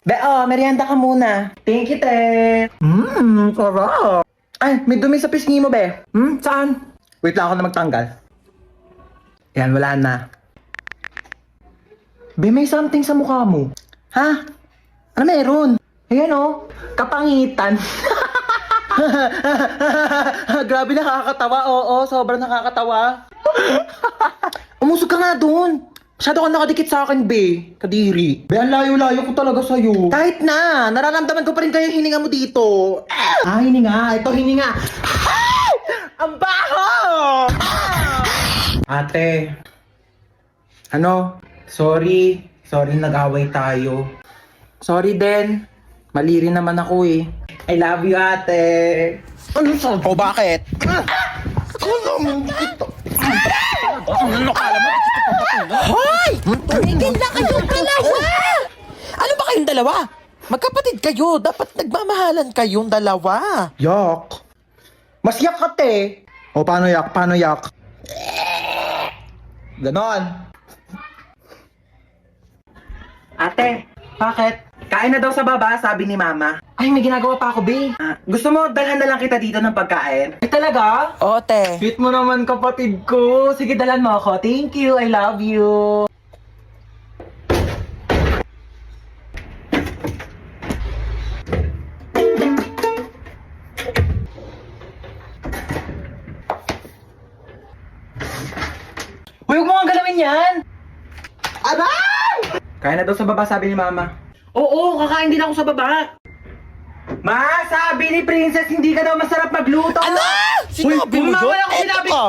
Be, merienda ka muna. Thank you, te. Sarap. Ay, may dumi sa pisngi mo, be. Saan? Wait lang ako na magtanggal. Yan, wala na. Be, may something sa mukha mo. Ha? Ano meron? Ayan kapangitan. Grabe, nakakatawa. Oo, sobrang nakakatawa. Umusog ka nga dun. Masyado ka nakadikit sa akin, be. Kadiri. Be, ang layo-layo ko talaga sa'yo. Kahit na, nararamdaman ko pa rin kayo hininga mo dito. Hininga. Ito, hininga. Ang baho! Ate. Sorry. Sorry, nag-away tayo. Sorry din. Mali rin naman ako eh. I love you, ate. Ano sabi? O bakit? Ano kala mo? Hoy! Tumigil na kayong dalawa! Ano ba kayong dalawa? Magkapatid kayo. Dapat nagmamahalan kayong dalawa. Yak. Mas yak ka, te. O, paano yak? Ganon. Ate, bakit? Kain na daw sa baba, sabi ni mama. Ay, may ginagawa pa ako, be. Gusto mo, dalhan na lang kita dito ng pagkain? Ay, talaga? Oo, te. Sweet mo naman, kapatid ko. Sige, dalhan mo ako. Thank you, I love you. Huwag mo nga galawin yan! Aray! Kaya na daw sa baba, sabi ni mama. Oo, kakain din ako sa baba. Ma, sabi ni Princess, hindi ka daw masarap magluto. Ano? Sinabi mo yun? Mamaya ako Eto sinabi. ka.